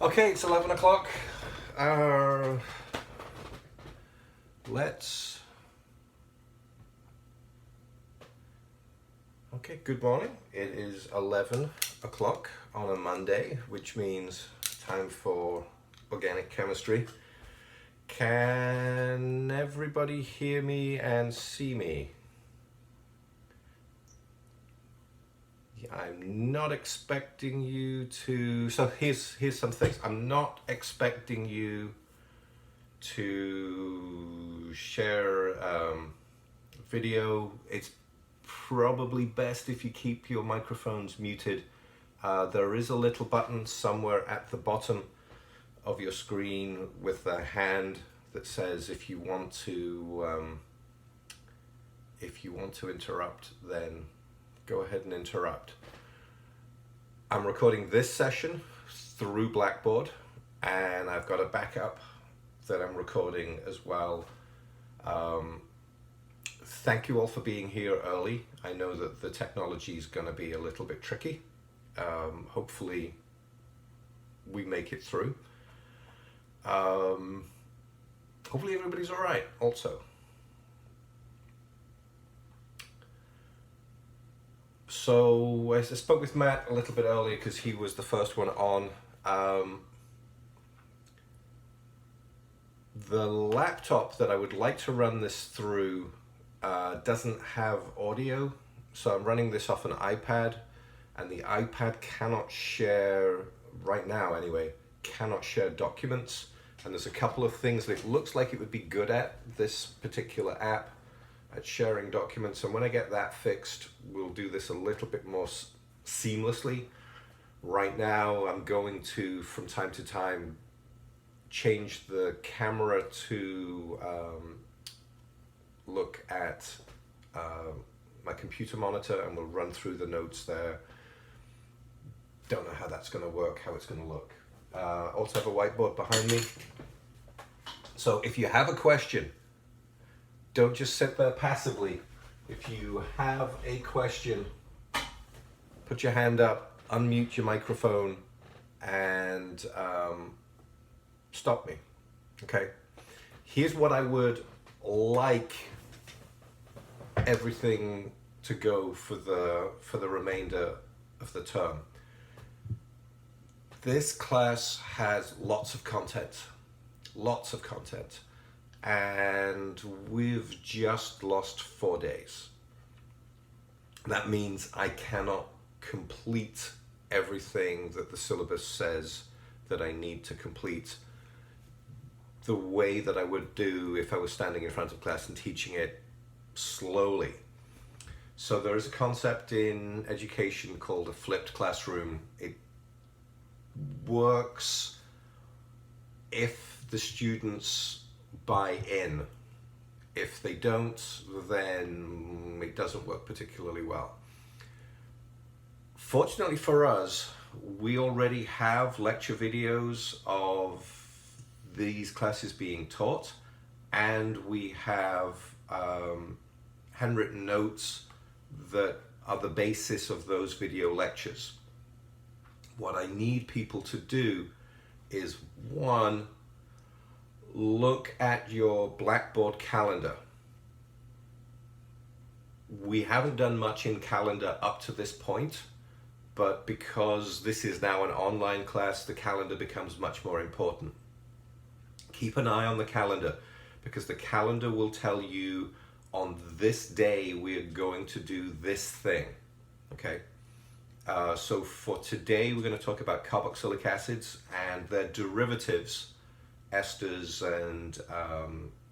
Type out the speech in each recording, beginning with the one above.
Okay, it's 11 o'clock. Let's... Okay, good morning. It is 11 o'clock on a Monday, which means time for organic chemistry. Can everybody hear me and see me? I'm not expecting you to, so here's some things. I'm not expecting you to share video. It's probably best if you keep your microphones muted. There is a little button somewhere at the bottom of your screen with a hand that says if you want to interrupt, then go ahead and interrupt. I'm recording this session through Blackboard, and I've got a backup that I'm recording as well. Thank you all for being here early. I know that the technology is going to be a little bit tricky. Hopefully we make it through. Hopefully everybody's all right also. So I spoke with Matt a little bit earlier because he was the first one on. The laptop that I would like to run this through doesn't have audio, so I'm running this off an iPad, and the iPad cannot share, right now anyway, cannot share documents. And there's a couple of things that it looks like it would be good at, this particular app, at sharing documents, and when I get that fixed, we'll do this a little bit more seamlessly. Right now, I'm going to, from time to time, change the camera to look at my computer monitor, and we'll run through the notes there. Don't know how that's going to work, how it's going to look. Also have a whiteboard behind me. So if you have a question, don't just sit there passively. If you have a question, put your hand up, unmute your microphone, and stop me, okay? Here's what I would like everything to go for the remainder of the term. This class has lots of content, and we've just lost 4 days. That means I cannot complete everything that the syllabus says that I need to complete the way that I would do if I was standing in front of class and teaching it slowly. So there is a concept in education called a flipped classroom. It works if the students buy in. If they don't, then it doesn't work particularly well. Fortunately for us, we already have lecture videos of these classes being taught, and we have handwritten notes that are the basis of those video lectures. What I need people to do is, one, look at your Blackboard calendar. We haven't done much in calendar up to this point, but because this is now an online class, the calendar becomes much more important. Keep an eye on the calendar, because the calendar will tell you on this day we're going to do this thing, okay? So for today, we're going to talk about carboxylic acids and their derivatives, esters and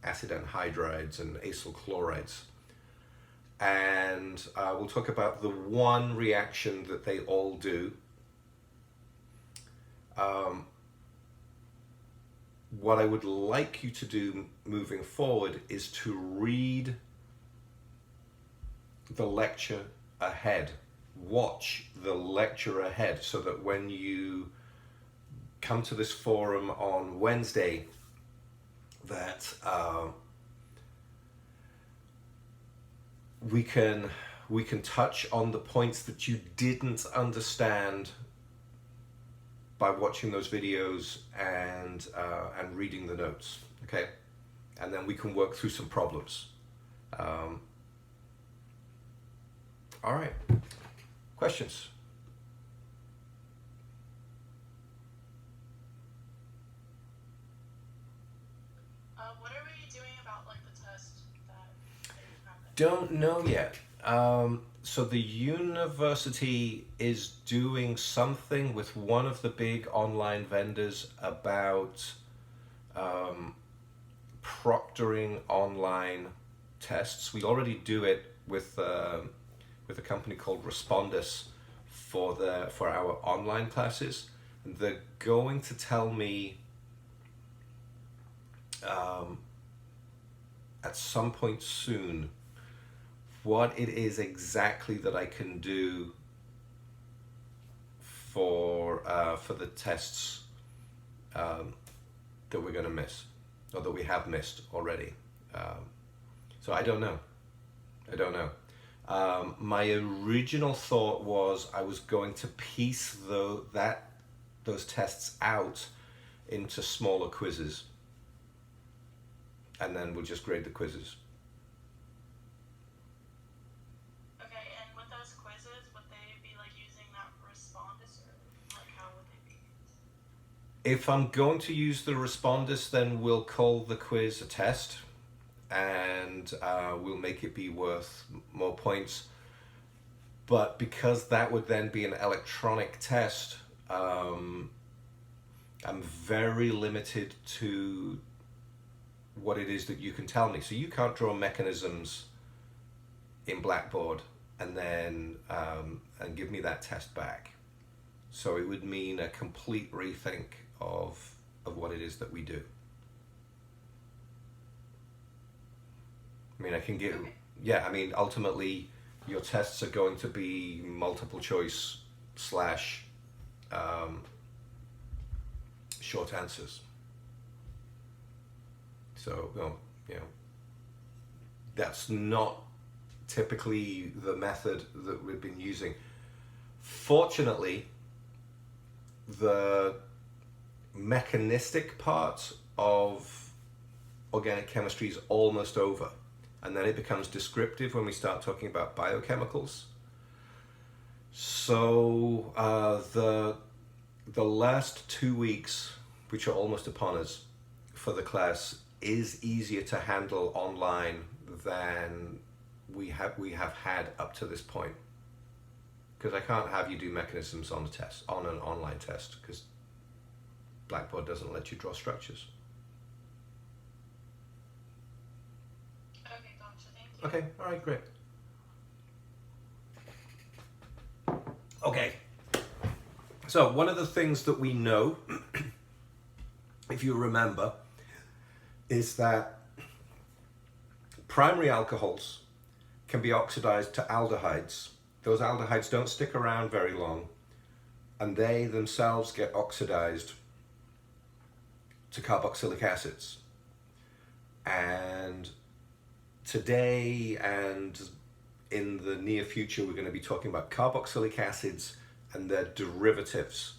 acid anhydrides and acyl chlorides. And we'll talk about the one reaction that they all do. What I would like you to do moving forward is to read the lecture ahead. Watch the lecture ahead, so that when you come to this forum on Wednesday, that we can touch on the points that you didn't understand by watching those videos and reading the notes, okay? And then we can work through some problems. All right, questions? What are we doing about like the test that happened? Don't know yet. So the university is doing something with one of the big online vendors about proctoring online tests. We already do it with a company called Respondus for our online classes. And they're going to tell me at some point soon what it is exactly that I can do for the tests that we're going to miss, or that we have missed already. So I don't know. My original thought was I was going to piece those tests out into smaller quizzes, and then we'll just grade the quizzes. Okay, and with those quizzes, would they be like using that Respondus, or like how would they be used? If I'm going to use the Respondus, then we'll call the quiz a test, and we'll make it be worth more points. But because that would then be an electronic test, I'm very limited to what it is that you can tell me. So you can't draw mechanisms in Blackboard and then and give me that test back. So it would mean a complete rethink of what it is that we do. I mean, I can give, yeah, I mean, ultimately your tests are going to be multiple choice / short answers. So, that's not typically the method that we've been using. Fortunately, the mechanistic part of organic chemistry is almost over, and then it becomes descriptive when we start talking about biochemicals. So the last 2 weeks, which are almost upon us for the class, is easier to handle online than we have had up to this point, because I can't have you do mechanisms on an online test, because Blackboard doesn't let you draw structures. Okay, gotcha. Thank you. Okay, all right, great. Okay, so one of the things that we know, if you remember, is that primary alcohols can be oxidized to aldehydes. Those aldehydes don't stick around very long, and they themselves get oxidized to carboxylic acids. And today and in the near future, we're going to be talking about carboxylic acids and their derivatives.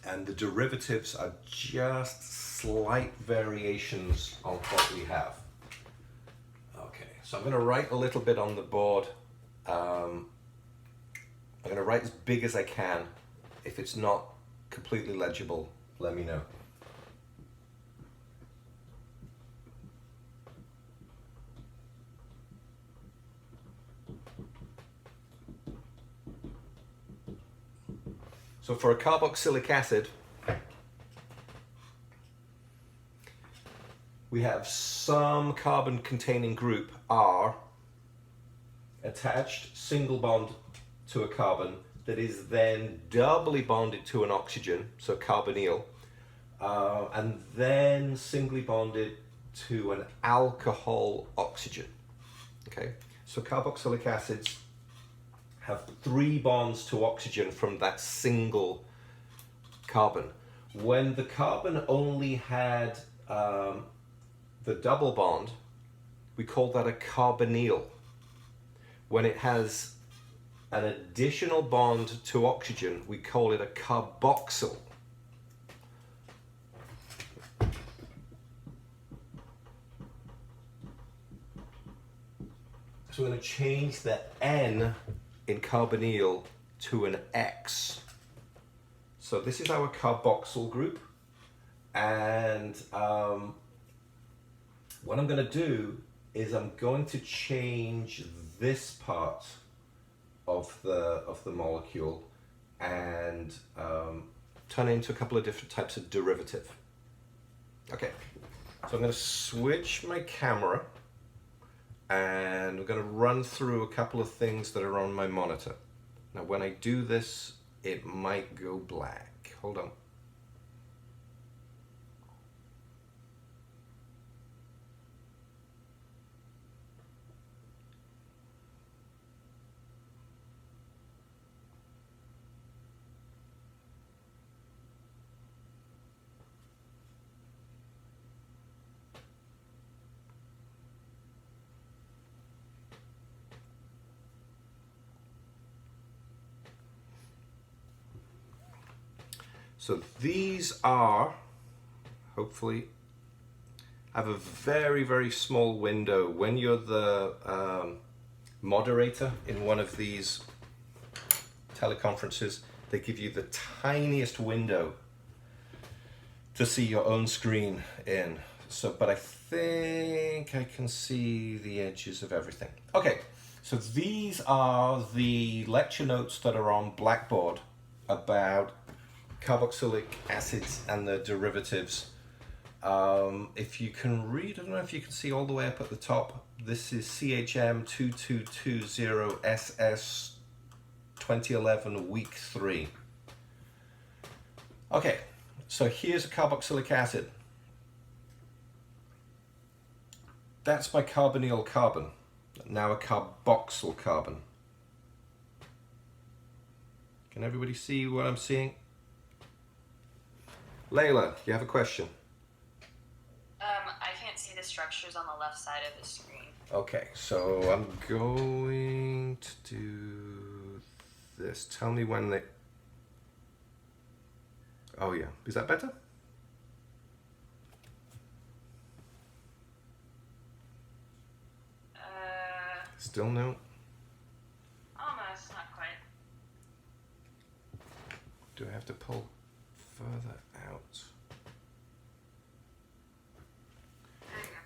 And the derivatives are just slight variations on what we have. Okay, so I'm going to write a little bit on the board. I'm going to write as big as I can. If it's not completely legible, let me know. So for a carboxylic acid, we have some carbon-containing group R attached, single bond to a carbon, that is then doubly bonded to an oxygen, so carbonyl, and then singly bonded to an alcohol oxygen. Okay, so carboxylic acids have 3 bonds to oxygen from that single carbon. When the carbon only had the double bond, we call that a carbonyl. When it has an additional bond to oxygen, we call it a carboxyl. So we're going to change the N in carbonyl to an X. So this is our carboxyl group, and what I'm going to do is I'm going to change this part of the molecule and turn it into a couple of different types of derivative. Okay, so I'm going to switch my camera, and we're going to run through a couple of things that are on my monitor. Now when I do this, it might go black. Hold on. So these are, hopefully, have a very, very small window. When you're the moderator in one of these teleconferences, they give you the tiniest window to see your own screen in. So, but I think I can see the edges of everything. Okay, so these are the lecture notes that are on Blackboard about carboxylic acids and the derivatives. If you can read, I don't know if you can see all the way up at the top, this is CHM 2220 SS 2011 week 3. Okay, so here's a carboxylic acid. That's my carbonyl carbon, now a carboxyl carbon. Can everybody see what I'm seeing? Layla, you have a question? I can't see the structures on the left side of the screen. Okay, so I'm going to do this. Tell me when they... Oh yeah, is that better? Still no? Almost, not quite. Do I have to pull further out?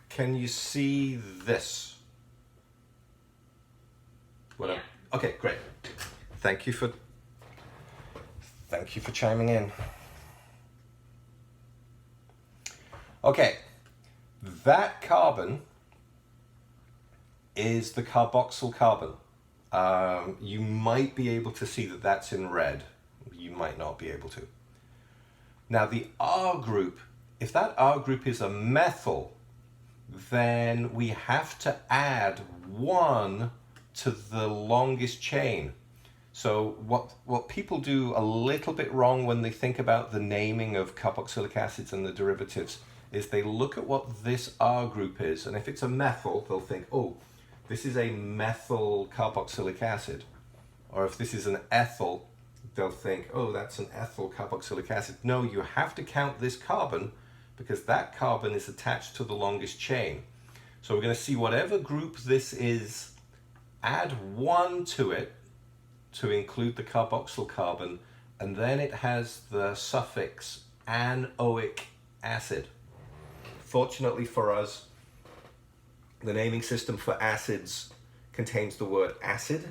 Can you see this? What Yeah. Okay, great. Thank you for chiming in. Okay, that carbon is the carboxyl carbon. You might be able to see that that's in red. You might not be able to. Now the R group, if that R group is a methyl, then we have to add 1 to the longest chain. So what people do a little bit wrong when they think about the naming of carboxylic acids and the derivatives is they look at what this R group is, and if it's a methyl, they'll think, oh, this is a methyl carboxylic acid. Or if this is an ethyl, they'll think, oh, that's an ethyl carboxylic acid. No, you have to count this carbon because that carbon is attached to the longest chain. So we're going to see whatever group this is, add 1 to it to include the carboxyl carbon, and then it has the suffix anoic acid. Fortunately for us, the naming system for acids contains the word acid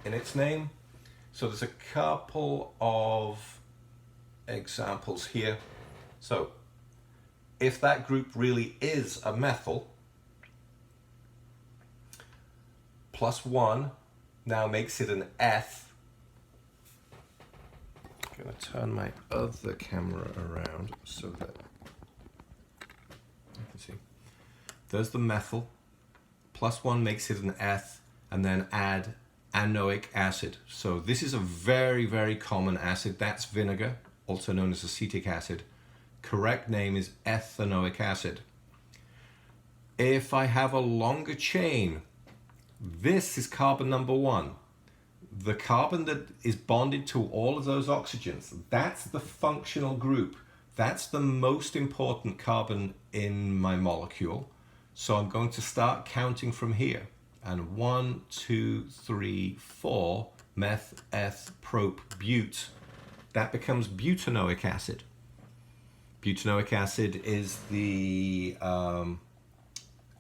in its name. So there's a couple of examples here. So if that group really is a methyl, +1 now makes it an eth. I'm going to turn my other camera around so that you can see. There's the methyl. +1 makes it an eth, and then add anoic acid. So this is a very, very common acid. That's vinegar, also known as acetic acid. Correct name is ethanoic acid. If I have a longer chain, this is carbon number 1. the carbon that is bonded to all of those oxygens, that's the functional group. That's the most important carbon in my molecule. So I'm going to start counting from here. And 1, 2, 3, 4, meth, eth, prop, bute. That becomes butanoic acid. Butanoic acid is the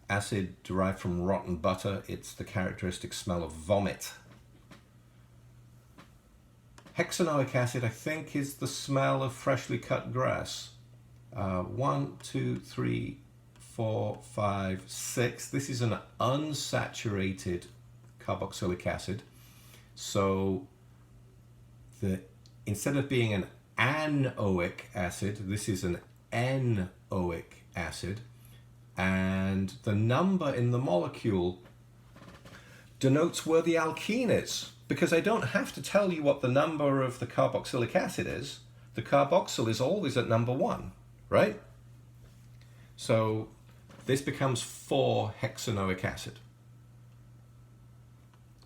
acid derived from rotten butter. It's the characteristic smell of vomit. Hexanoic acid, I think, is the smell of freshly cut grass. 1, 2, 3, 4, 5, 6. This is an unsaturated carboxylic acid. So instead of being an anoic acid, this is an N-oic acid. And the number in the molecule denotes where the alkene is, because I don't have to tell you what the number of the carboxylic acid is. The carboxyl is always at number 1, right? So this becomes 4-hexanoic acid.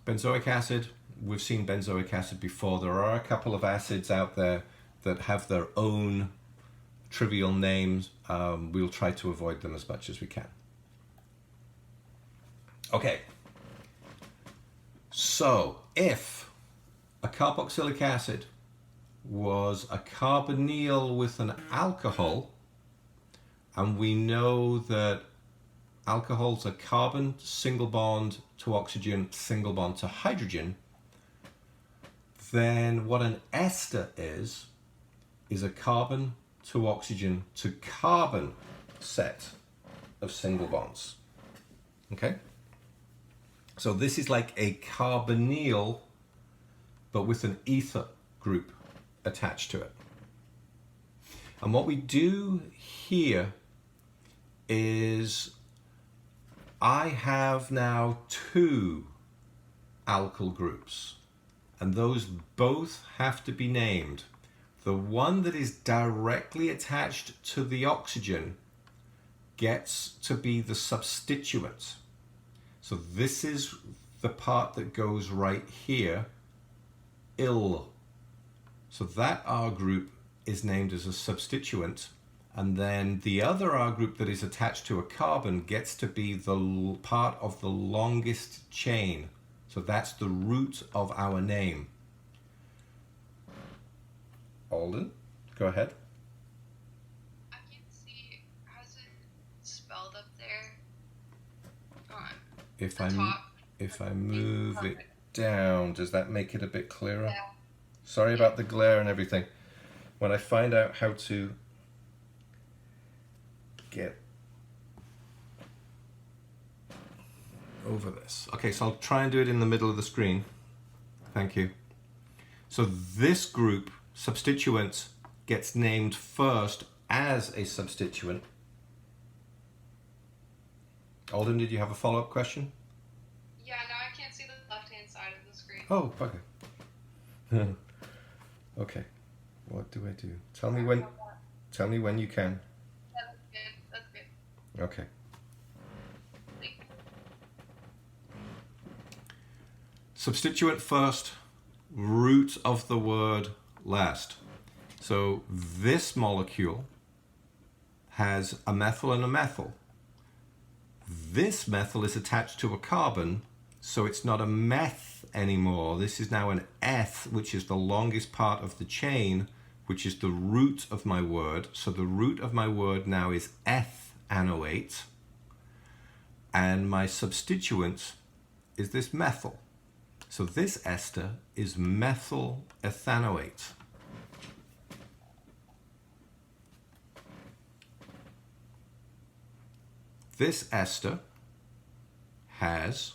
Benzoic acid, we've seen benzoic acid before. There are a couple of acids out there that have their own trivial names. We'll try to avoid them as much as we can. Okay. So if a carboxylic acid was a carbonyl with an alcohol, and we know that alcohols are carbon, single bond to oxygen, single bond to hydrogen, then what an ester is a carbon to oxygen to carbon set of single bonds. Okay? So this is like a carbonyl, but with an ether group attached to it. And what we do here is I have now 2 alkyl groups, and those both have to be named. The one that is directly attached to the oxygen gets to be the substituent. So this is the part that goes right here, il. So that R group is named as a substituent, and then the other R group that is attached to a carbon gets to be the part of the longest chain. So that's the root of our name. Alden, go ahead. I can't see. How's it spelled up there? If I move it down, does that make it a bit clearer? Yeah. Sorry about the glare and everything. When I find out how to get over this. Okay, so I'll try and do it in the middle of the screen. Thank you. So this group, substituent, gets named first as a substituent. Alden, did you have a follow-up question? Yeah, no, I can't see the left-hand side of the screen. Oh, bugger. Okay, what do I do? Tell me when you can. Yeah, that's good. That's good. Okay. Substituent first, root of the word last. So this molecule has a methyl and a methyl. This methyl is attached to a carbon, so it's not a meth anymore. This is now an eth, which is the longest part of the chain, which is the root of my word. So the root of my word now is ethanoate, and my substituent is this methyl. So this ester is methyl ethanoate. This ester has,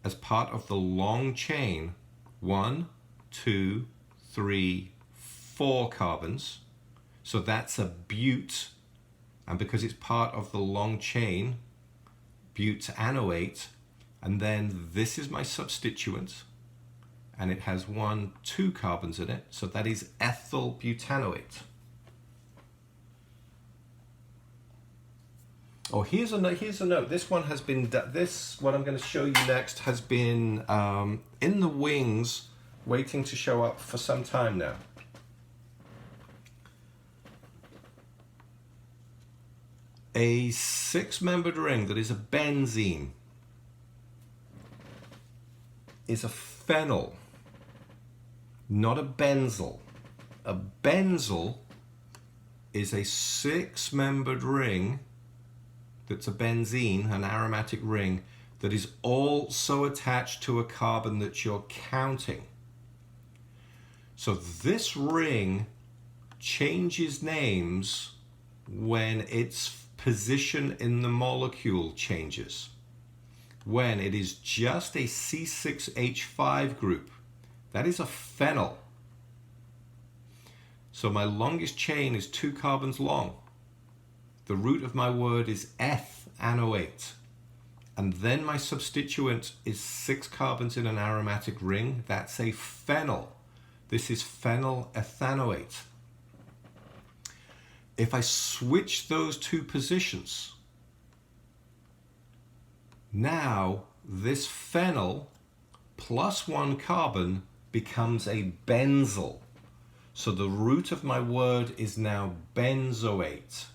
as part of the long chain, 1, 2, 3, 4 carbons. So that's a bute, and because it's part of the long chain, butanoate, and then this is my substituent, and it has 1, 2 carbons in it, so that is ethyl butanoate. Oh, here's a note. Here's a note. This one has been. What I'm going to show you next has been in the wings, waiting to show up for some time now. A 6-membered ring that is a benzene is a phenyl, not a benzyl. A benzyl is a 6-membered ring that's a benzene, an aromatic ring, that is also attached to a carbon that you're counting. So this ring changes names when its position in the molecule changes. When it is just a C6H5 group, that is a phenyl. So my longest chain is 2 carbons long. The root of my word is ethanoate. And then my substituent is 6 carbons in an aromatic ring. That's a phenyl. This is phenyl ethanoate. If I switch those 2 positions, now this phenyl plus 1 carbon becomes a benzyl. So the root of my word is now benzoate.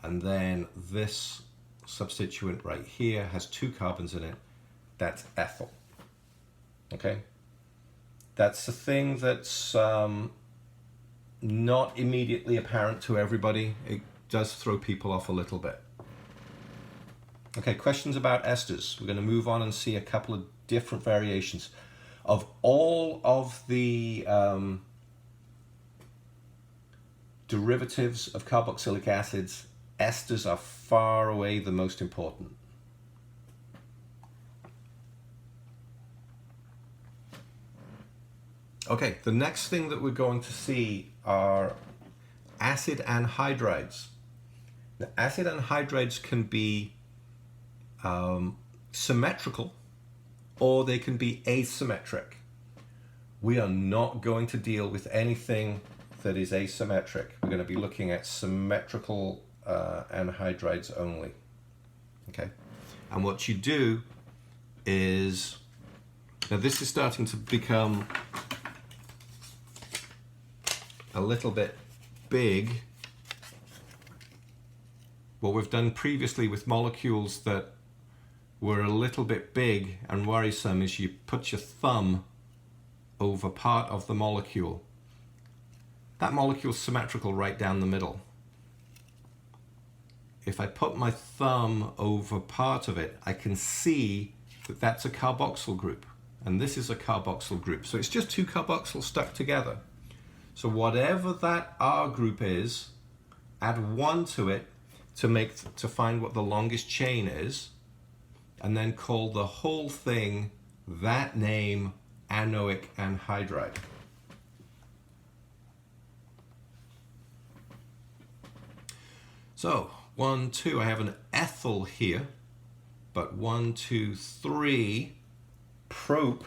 And then this substituent right here has 2 carbons in it. That's ethyl. Okay? That's the thing that's not immediately apparent to everybody. It does throw people off a little bit. Okay, questions about esters. We're going to move on and see a couple of different variations. Of all of the derivatives of carboxylic acids, esters are far away the most important. Okay, the next thing that we're going to see are acid anhydrides. Now, acid anhydrides can be symmetrical or they can be asymmetric. We are not going to deal with anything that is asymmetric. We're going to be looking at symmetrical anhydrides only. Okay, and what you do is, now this is starting to become a little bit big. What we've done previously with molecules that were a little bit big and worrisome is you put your thumb over part of the molecule. That molecule's symmetrical right down the middle. If I put my thumb over part of it, I can see that that's a carboxyl group, and this is a carboxyl group. So it's just 2 carboxyls stuck together. So whatever that R group is, add 1 to it to find what the longest chain is, and then call the whole thing that name anoic anhydride. So 1, 2, I have an ethyl here, but 1, 2, 3, prop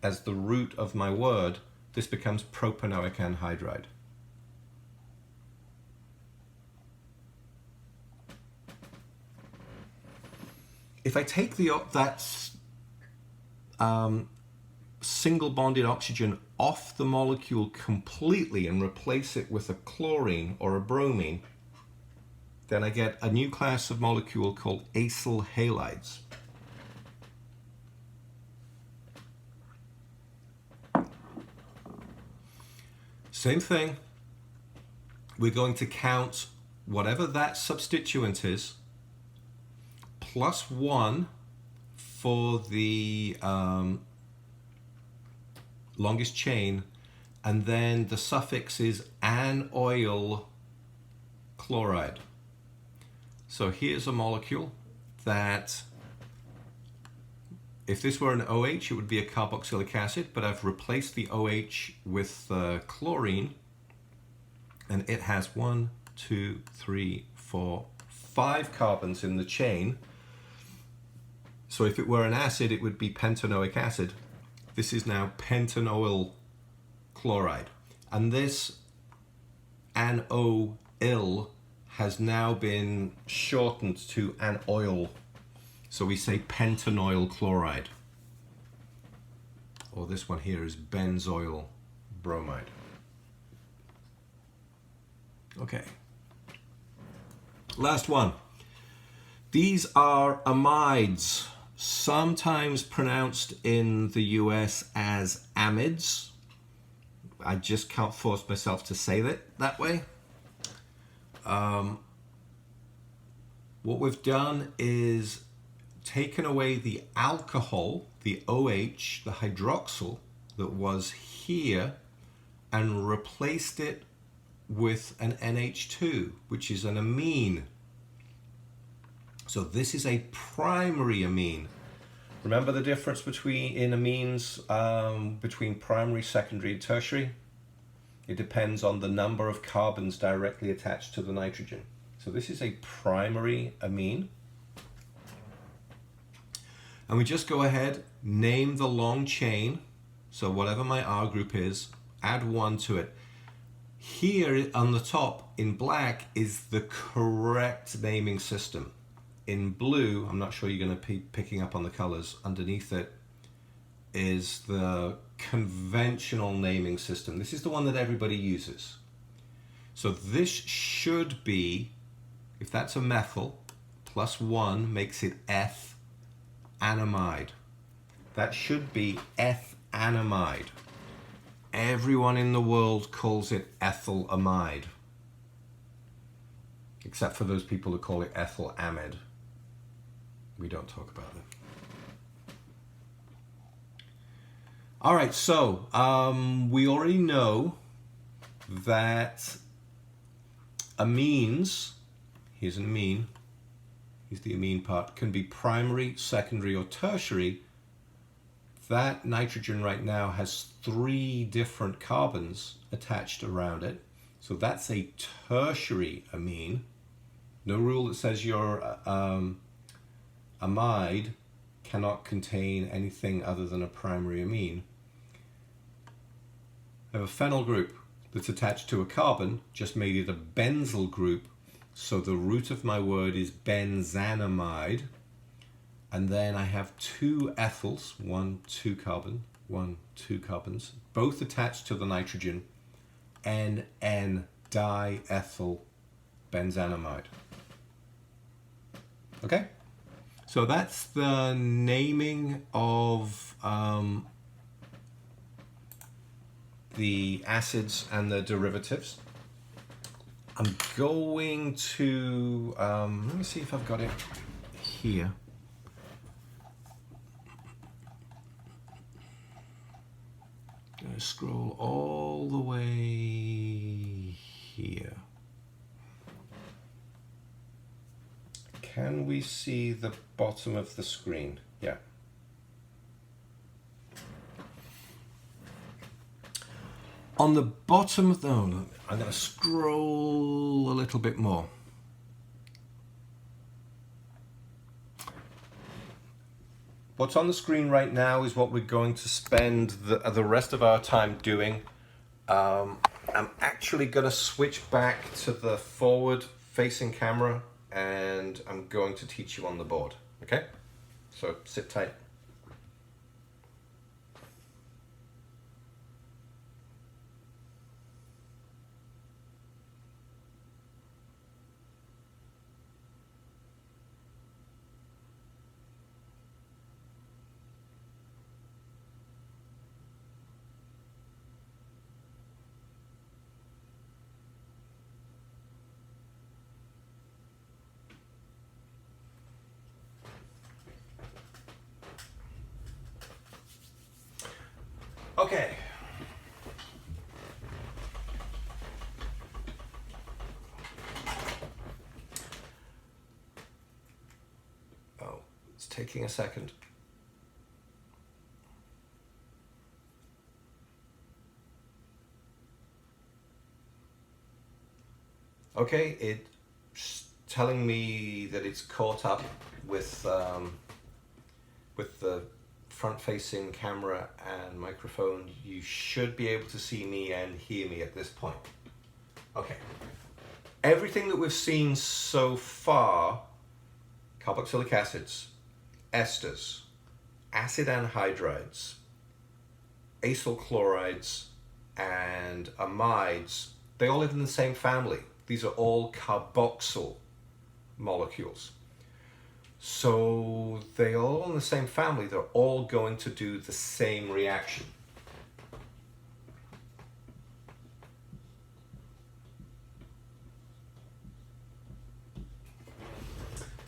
as the root of my word, this becomes propanoic anhydride. If I take that single bonded oxygen off the molecule completely and replace it with a chlorine or a bromine, then I get a new class of molecule called acyl halides. Same thing. We're going to count whatever that substituent is, plus 1 for the longest chain, and then the suffix is anoyl chloride. So here's a molecule that, if this were an OH, it would be a carboxylic acid, but I've replaced the OH with chlorine, and it has 1, 2, 3, 4, 5 carbons in the chain. So if it were an acid, it would be pentanoic acid. This is now pentanoyl chloride. And this anoyl has now been shortened to an oil. So we say pentanoyl chloride. Or this one here is benzoyl bromide. Okay. Last one. These are amides, sometimes pronounced in the US as amides. I just can't force myself to say that way. What we've done is taken away the alcohol, the OH, the hydroxyl that was here, and replaced it with an NH2, which is an amine. So this is a primary amine. Remember the difference in amines between primary, secondary, and tertiary? It depends on the number of carbons directly attached to the nitrogen. So this is a primary amine. And we just go ahead, name the long chain. So whatever my R group is, add 1 to it. Here on the top in black is the correct naming system. In blue, I'm not sure you're going to be picking up on the colors, underneath it is the conventional naming system. This is the one that everybody uses. So this should be, if that's a methyl, plus 1 makes it ethanamide. That should be ethanamide. Everyone in the world calls it ethylamide, except for those people who call it ethylamide. We don't talk about them. All right, so we already know that amines, here's an amine, here's the amine part, can be primary, secondary, or tertiary. That nitrogen right now has 3 different carbons attached around it. So that's a tertiary amine. No rule that says your amide cannot contain anything other than a primary amine. I have a phenyl group that's attached to a carbon, just made it a benzyl group. So the root of my word is benzanamide. And then I have 2 ethyls, 1, 2 carbon, 1, 2 carbons, both attached to the nitrogen, NN diethyl benzanamide. Okay? So that's the naming of the acids and the derivatives. I'm going to, let me see if I've got it here. I'm going to scroll all the way here. Can we see the bottom of the screen? Yeah. On the bottom of the, I'm going to scroll a little bit more. What's on the screen right now is what we're going to spend the rest of our time doing. I'm actually going to switch back to the forward-facing camera, and I'm going to teach you on the board, okay? So sit tight. Okay. Oh, it's taking a second. Okay, it's telling me that it's caught up with the front-facing camera and microphone. You should be able to see me and hear me at this point. Okay. Everything that we've seen so far, carboxylic acids, esters, acid anhydrides, acyl chlorides, and amides, they all live in the same family. These are all carboxyl molecules. So they are all in the same family. They're all going to do the same reaction.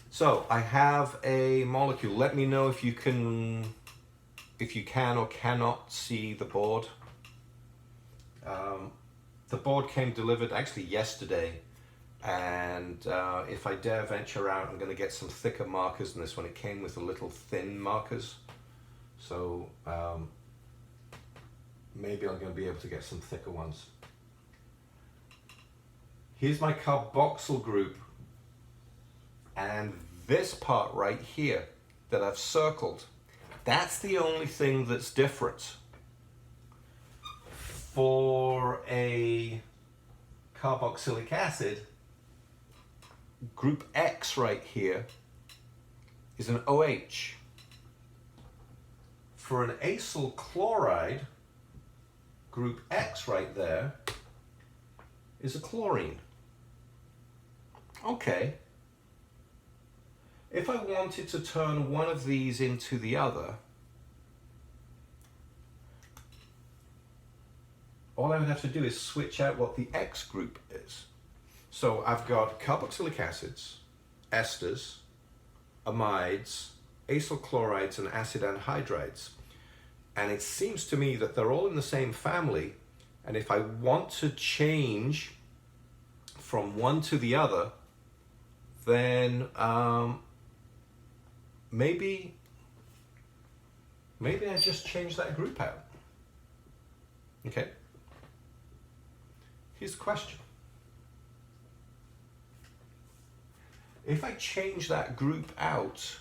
So I have a molecule. Let me know if you can or cannot see the board. The board came delivered actually yesterday, and if I dare venture out, I'm going to get some thicker markers than this one. It came with the little thin markers, so maybe I'm going to be able to get some thicker ones. Here's my carboxyl group, and this part right here that I've circled, that's the only thing that's different. For a carboxylic acid, group X right here is an OH. For an acyl chloride, group X right there is a chlorine. Okay. If I wanted to turn one of these into the other, all I would have to do is switch out what the X group is. So I've got carboxylic acids, esters, amides, acyl chlorides, and acid anhydrides. And it seems to me that they're all in the same family. And if I want to change from one to the other, then maybe I just change that group out. Okay? Here's the question. If I change that group out,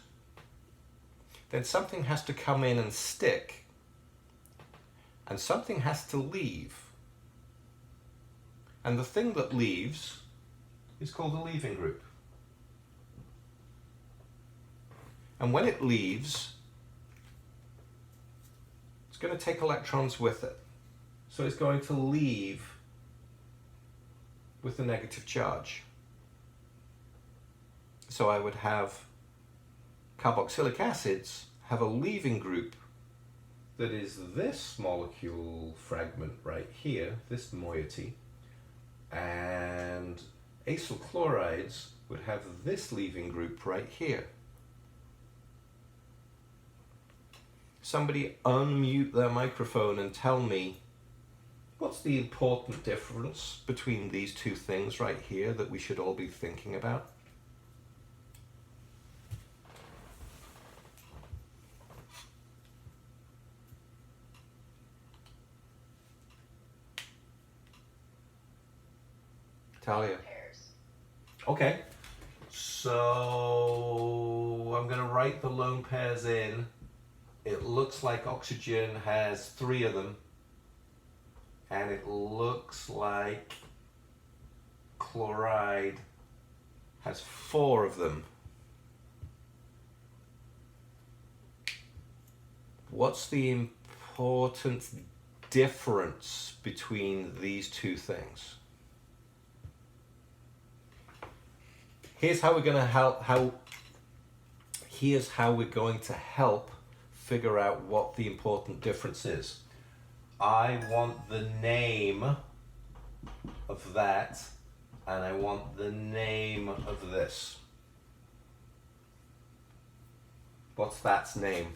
then something has to come in and stick, and something has to leave. And the thing that leaves is called the leaving group. And when it leaves, it's going to take electrons with it. So it's going to leave with a negative charge. So I would have carboxylic acids have a leaving group that is this molecule fragment right here, this moiety, and acyl chlorides would have this leaving group right here. Somebody unmute their microphone and tell me what's the important difference between these two things right here that we should all be thinking about? Talia. Pairs. Okay, so I'm going to write the lone pairs in. It looks like oxygen has 3 of them, and it looks like chloride has 4 of them. What's the important difference between these two things? Here's how we're going to help figure out what the important difference is. I want the name of that, and I want the name of this. What's that's name?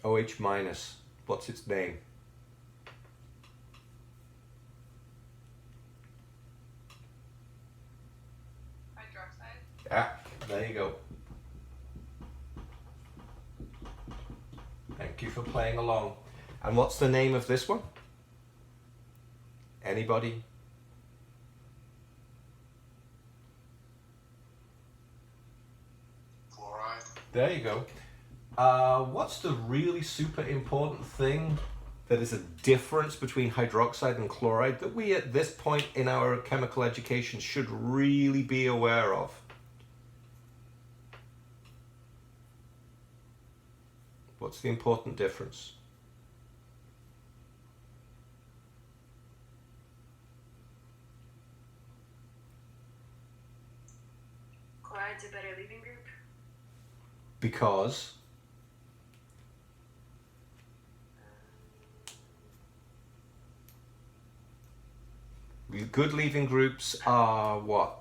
OH minus. What's its name? Ah, there you go. Thank you for playing along. And what's the name of this one? Anybody? Chloride. There you go. What's the really super important thing that is a difference between hydroxide and chloride that we at this point in our chemical education should really be aware of? What's the important difference? Chloride's a better leaving group. Because good leaving groups are what?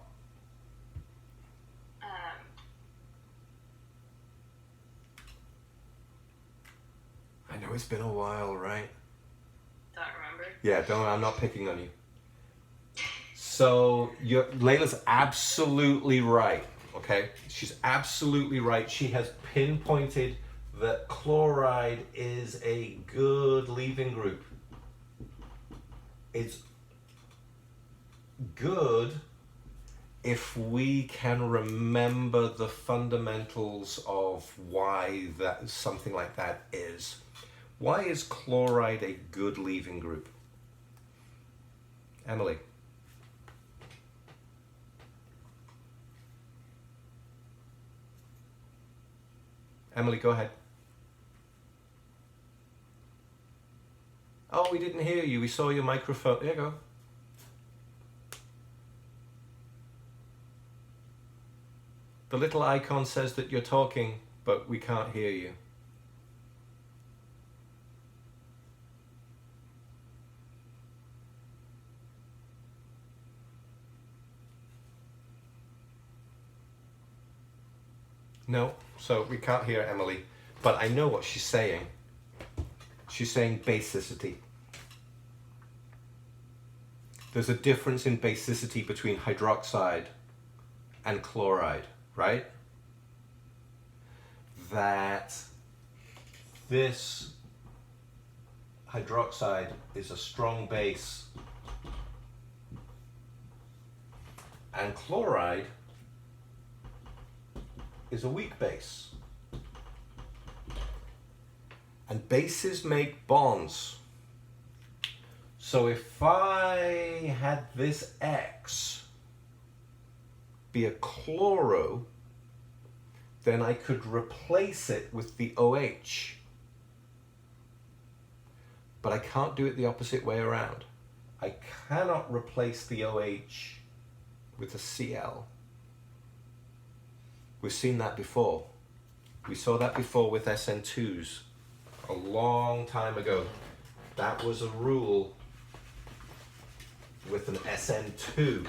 I know it's been a while, right? Don't remember. Yeah, I'm not picking on you. So Layla's absolutely right, okay? She's absolutely right. She has pinpointed that chloride is a good leaving group. It's good if we can remember the fundamentals of why that something like that is. Why is chloride a good leaving group? Emily. Emily, go ahead. Oh, we didn't hear you. We saw your microphone. There you go. The little icon says that you're talking, but we can't hear you. No, so we can't hear Emily, but I know what she's saying. She's saying basicity. There's a difference in basicity between hydroxide and chloride, right? That this hydroxide is a strong base and chloride is a weak base. And bases make bonds. So if I had this X be a chloro, then I could replace it with the OH. But I can't do it the opposite way around. I cannot replace the OH with a Cl. We've seen that before. We saw that before with SN2s a long time ago. That was a rule with an SN2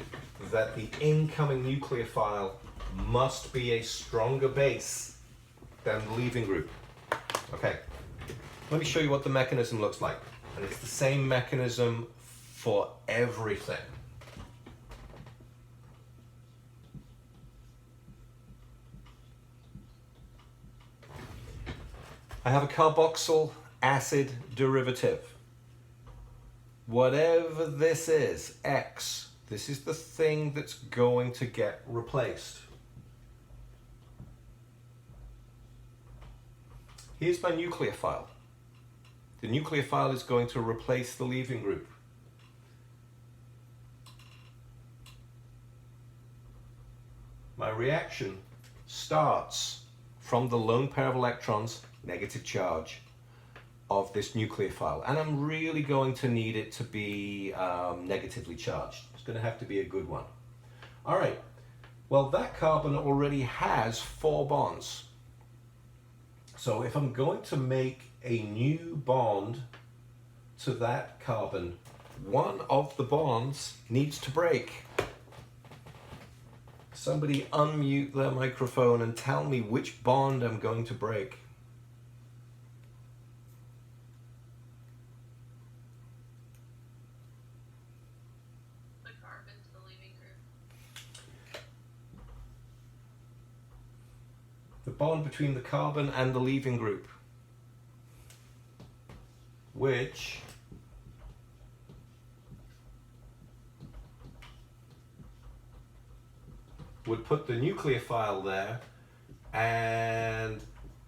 that the incoming nucleophile must be a stronger base than the leaving group. Okay, let me show you what the mechanism looks like. And it's the same mechanism for everything. I have a carboxyl acid derivative. Whatever this is, X, this is the thing that's going to get replaced. Here's my nucleophile. The nucleophile is going to replace the leaving group. My reaction starts from the lone pair of electrons, negative charge, of this nucleophile. And I'm really going to need it to be negatively charged. It's going to have to be a good one. All right, well, that carbon already has 4 bonds. So if I'm going to make a new bond to that carbon, one of the bonds needs to break. Somebody unmute their microphone and tell me which bond I'm going to break. The carbon to the leaving group. The bond between the carbon and the leaving group, which would put the nucleophile there and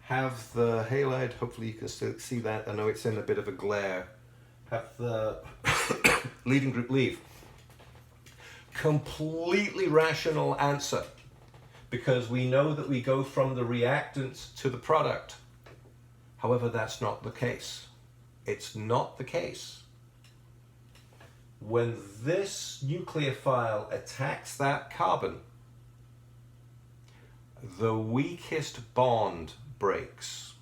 have the halide, hopefully you can still see that, I know it's in a bit of a glare, have the leaving group leave. Completely rational answer, because we know that we go from the reactant to the product. However, that's not the case. It's not the case. When this nucleophile attacks that carbon, the weakest bond breaks.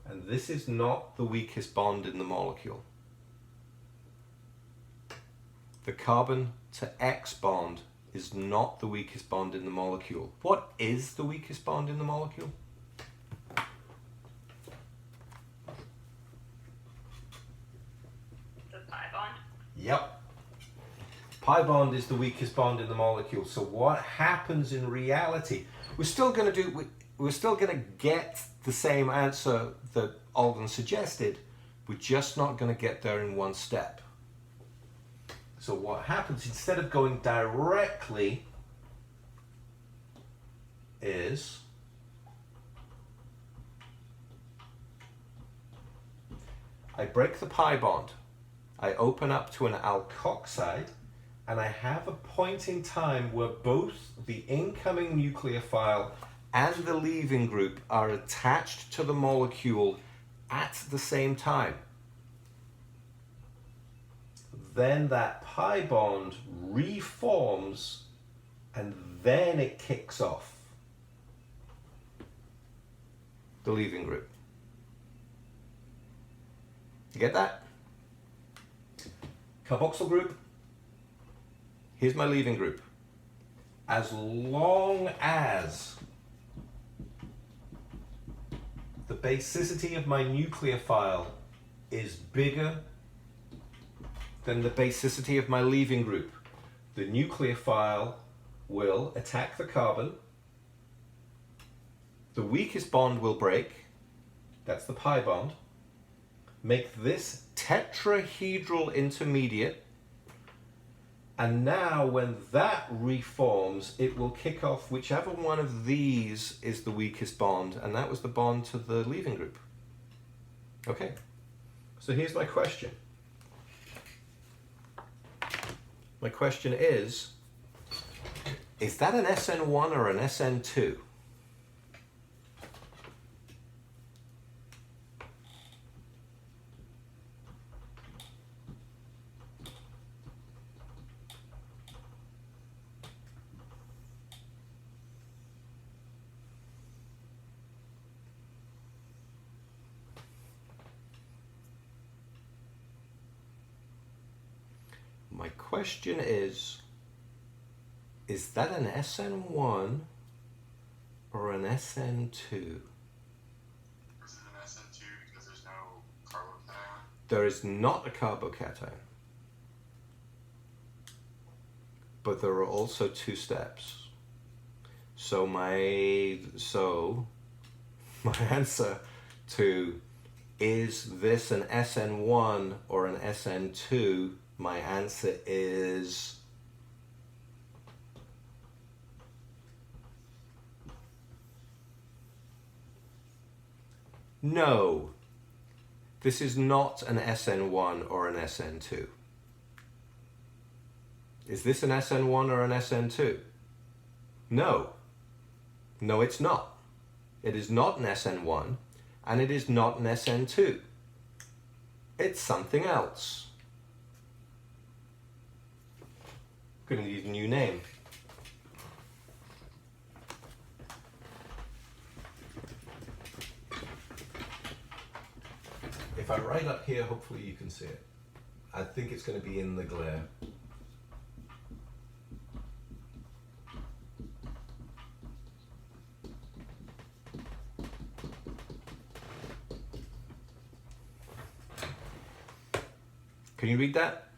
And this is not the weakest bond in the molecule. The carbon to X bond is not the weakest bond in the molecule. What is the weakest bond in the molecule? The pi bond. Yep. Pi bond is the weakest bond in the molecule. So what happens in reality? We're still going to get the same answer that Alden suggested. We're just not going to get there in one step. So what happens, instead of going directly, is I break the pi bond. I open up to an alkoxide, and I have a point in time where both the incoming nucleophile and the leaving group are attached to the molecule at the same time. Then that pi bond reforms, and then it kicks off the leaving group. You get that? Carboxyl group, here's my leaving group. As long as the basicity of my nucleophile is bigger than the basicity of my leaving group, the nucleophile will attack the carbon. The weakest bond will break, that's the pi bond, make this tetrahedral intermediate, and now when that reforms, it will kick off whichever one of these is the weakest bond, and that was the bond to the leaving group. Okay, so here's my question. My question is that an SN1 or an SN2? My question is that an SN1 or an SN2? Is it an SN2 because there's no carbocation? There is not a carbocation. But there are also two steps. So my answer to is this an SN1 or an SN2, my answer is no. This is not an SN1 or an SN2. Is this an SN1 or an SN2? No. No, it's not. It is not an SN1 and it is not an SN2. It's something else. Gonna need a new name. If I write up here, hopefully you can see it. I think it's going to be in the glare. Can you read that?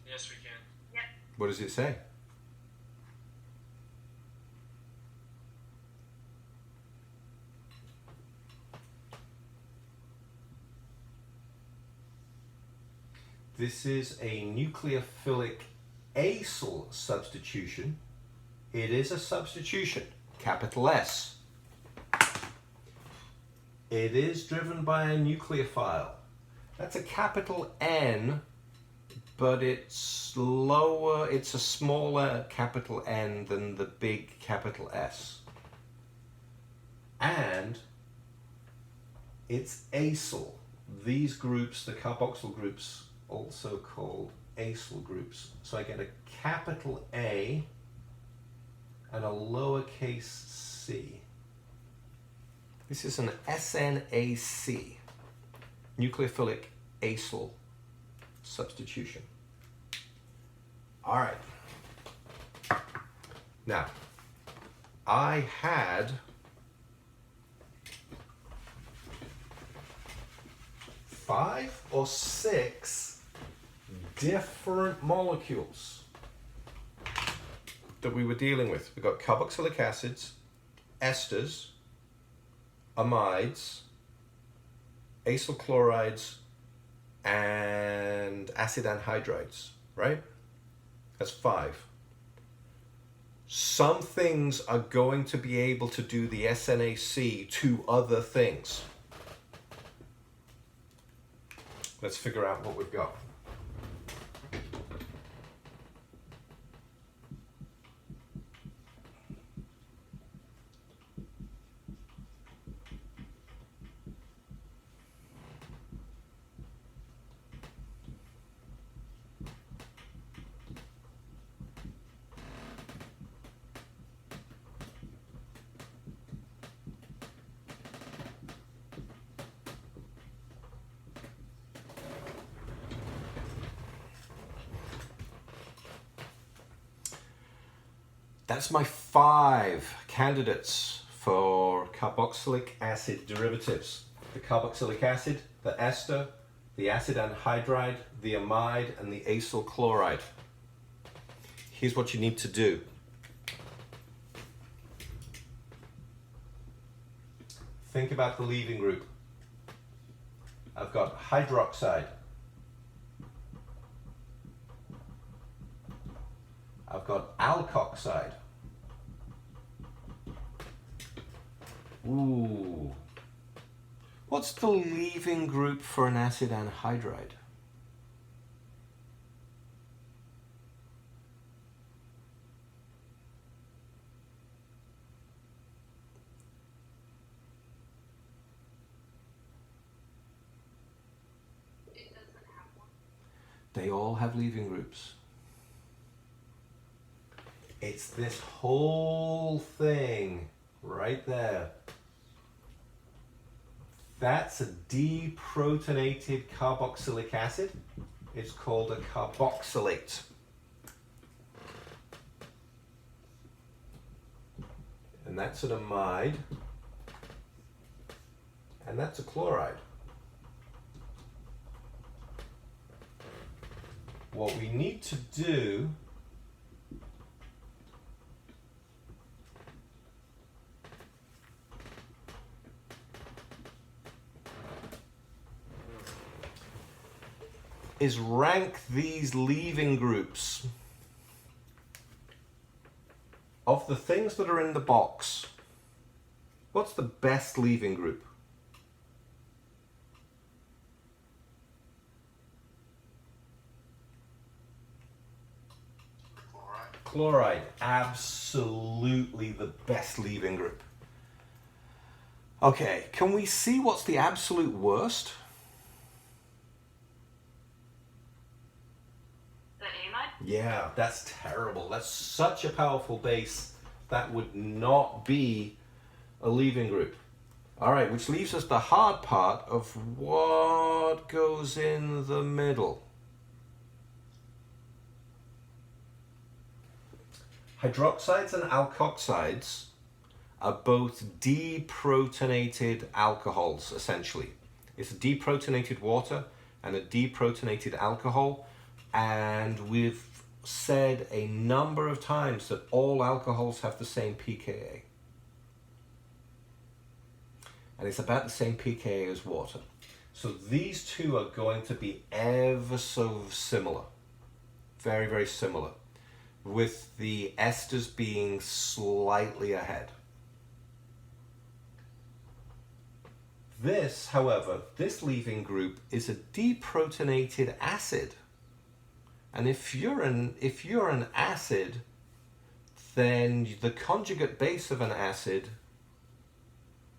Yes, we can. Yep. What does it say? This is a nucleophilic acyl substitution. It is a substitution, capital S. It is driven by a nucleophile. That's a capital N, but it's lower, it's a smaller capital N than the big capital S. And it's acyl. These groups, the carboxyl groups, also called acyl groups. So I get a capital A and a lowercase c. This is an SNAC, Nucleophilic Acyl Substitution. All right. Now, I had 5 or 6 different molecules that we were dealing with. We've got carboxylic acids, esters, amides, acyl chlorides, and acid anhydrides, right? That's 5. Some things are going to be able to do the SNAC to other things. Let's figure out what we've got. That's my 5 candidates for carboxylic acid derivatives. The carboxylic acid, the ester, the acid anhydride, the amide, and the acyl chloride. Here's what you need to do. Think about the leaving group. I've got hydroxide. I've got alkoxide. Ooh. What's the leaving group for an acid anhydride? It doesn't have one. They all have leaving groups. It's this whole thing right there. That's a deprotonated carboxylic acid. It's called a carboxylate. And that's an amide. And that's a chloride. What we need to do is rank these leaving groups. Of the things that are in the box, what's the best leaving group? Chloride. Chloride, absolutely the best leaving group. Okay, can we see what's the absolute worst? The amide? Yeah, that's terrible. That's such a powerful base. That would not be a leaving group. All right, which leaves us the hard part of what goes in the middle. Hydroxides and alkoxides are both deprotonated alcohols, essentially. It's a deprotonated water and a deprotonated alcohol. And we've said a number of times that all alcohols have the same pKa. And it's about the same pKa as water. So these two are going to be ever so similar. Very, very similar. with the esters being slightly ahead. This, however, this leaving group is a deprotonated acid. And if you're an acid, then the conjugate base of an acid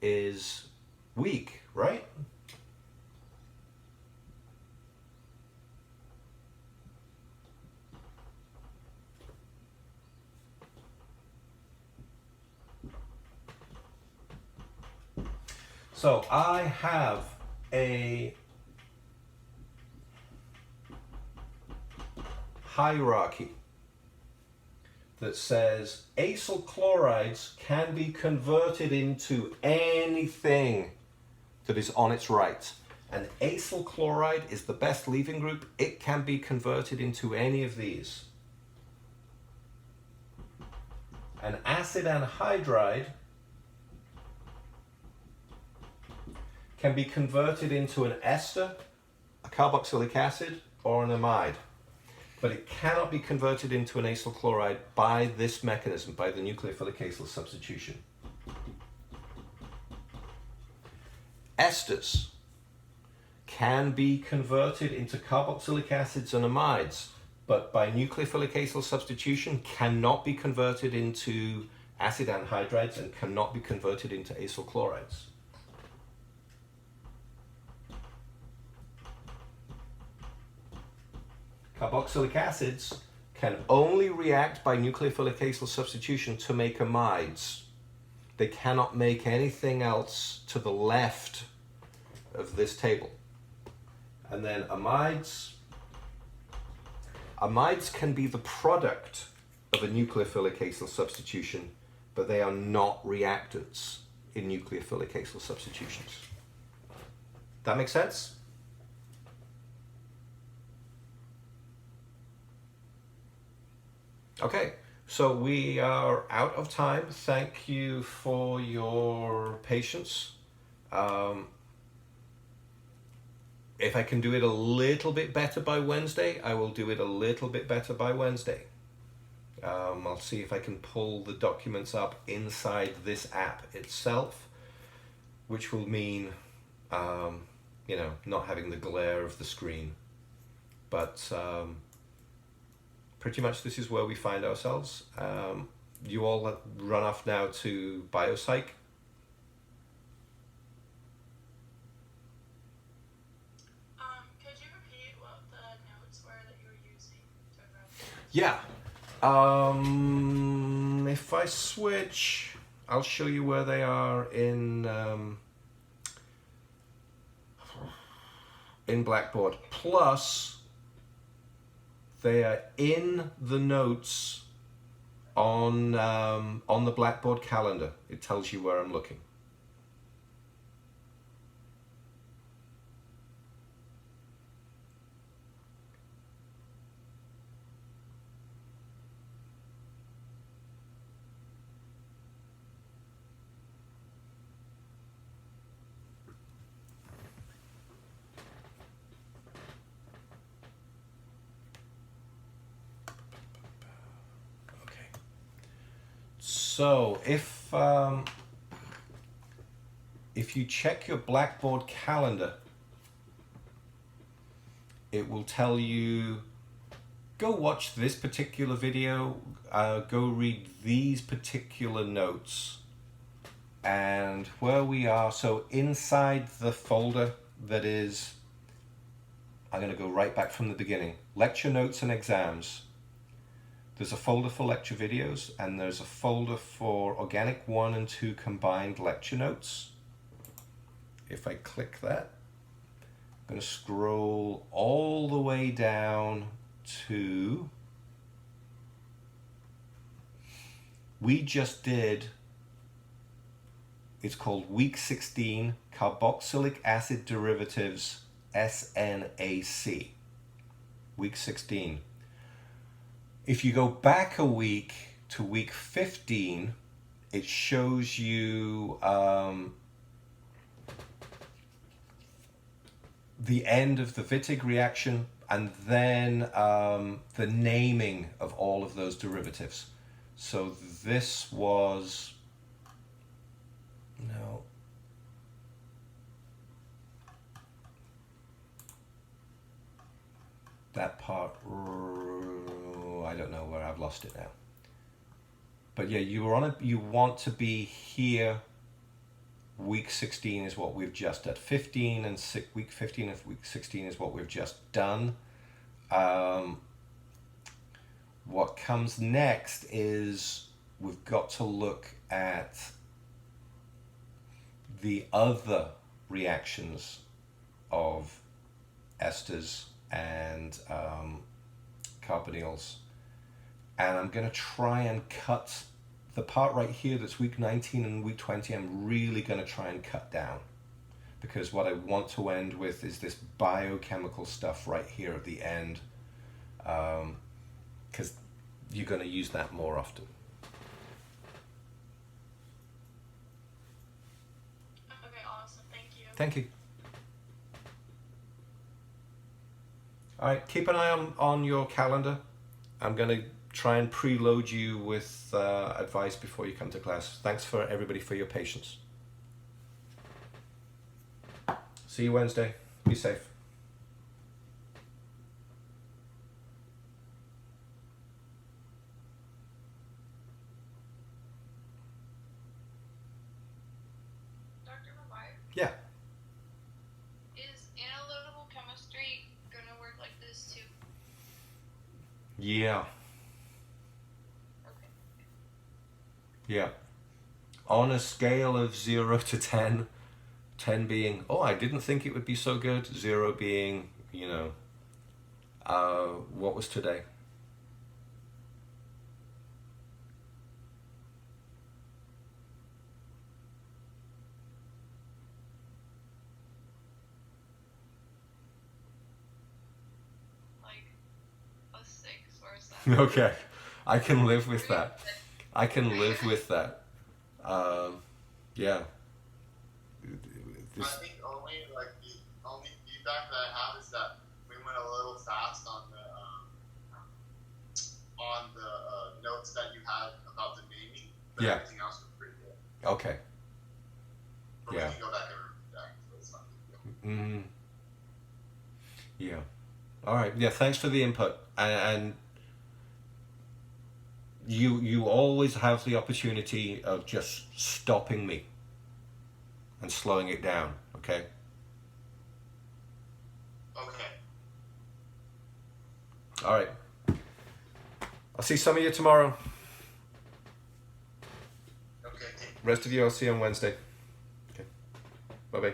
is weak, right? So I have a hierarchy that says acyl chlorides can be converted into anything that is on its right. And acyl chloride is the best leaving group. It can be converted into any of these. An acid anhydride can be converted into an ester, a carboxylic acid, or an amide. But it cannot be converted into an acyl chloride by this mechanism, by the nucleophilic acyl substitution. Esters can be converted into carboxylic acids and amides, but by nucleophilic acyl substitution cannot be converted into acid anhydrides and cannot be converted into acyl chlorides. Carboxylic acids can only react by nucleophilic acyl substitution to make amides. They cannot make anything else to the left of this table. And then amides can be the product of a nucleophilic acyl substitution, but they are not reactants in nucleophilic acyl substitutions. That makes sense? Okay, so we are out of time. Thank you for your patience. If I can do it a little bit better by Wednesday, I will do it a little bit better by Wednesday. I'll see if I can pull the documents up inside this app itself, which will mean, not having the glare of the screen. But pretty much this is where we find ourselves. You all run off now to biopsych. Could you repeat what the notes were that you were using to reference? Yeah. If I switch, I'll show you where they are in Blackboard. Plus, they are in the notes on the Blackboard calendar. It tells you where I'm looking. So if you check your Blackboard calendar, it will tell you, go watch this particular video, go read these particular notes, and where we are. So inside the folder that is, I'm going to go right back from the beginning, lecture notes and exams. There's a folder for lecture videos, and there's a folder for Organic 1 and 2 combined lecture notes. If I click that, I'm going to scroll all the way down to, we just did, it's called Week 16, Carboxylic Acid Derivatives, SNAC. Week 16. If you go back a week to week 15, it shows you the end of the Wittig reaction and then the naming of all of those derivatives. So this was, no, that part, I don't know where I've lost it now. But yeah, you want to be here. Week 16 is what we've just done. Week 15 of week 16 is what we've just done. What comes next is we've got to look at the other reactions of esters and carbonyls. And I'm going to try and cut the part right here that's week 19 and week 20. I'm really going to try and cut down, because what I want to end with is this biochemical stuff right here at the end, because you're going to use that more often. Okay, awesome. Thank you. Thank you. All right, keep an eye on your calendar. I'm going to try and preload you with advice before you come to class. Thanks for everybody for your patience. See you Wednesday. Be safe. Dr. Maguire, Yeah. is analytical chemistry gonna work like this too? Yeah. Okay. Yeah. On a scale of 0 to 10, 10 being, oh, I didn't think it would be so good, 0 being, what was today? Like a 6 or a 7. Okay. I can live with that. I can live with that. Yeah. I think only the only feedback that I have is that we went a little fast on the notes that you had about the naming, but Yeah. everything else was pretty good. Okay. But Yeah. we can go back and read that, so it's not a big deal. Yeah. All right. Yeah. Thanks for the input. And you always have the opportunity of just stopping me and slowing it down. Okay. Okay. All right. I'll see some of you tomorrow. Okay. Rest of you, I'll see you on Wednesday. Okay. Bye-bye.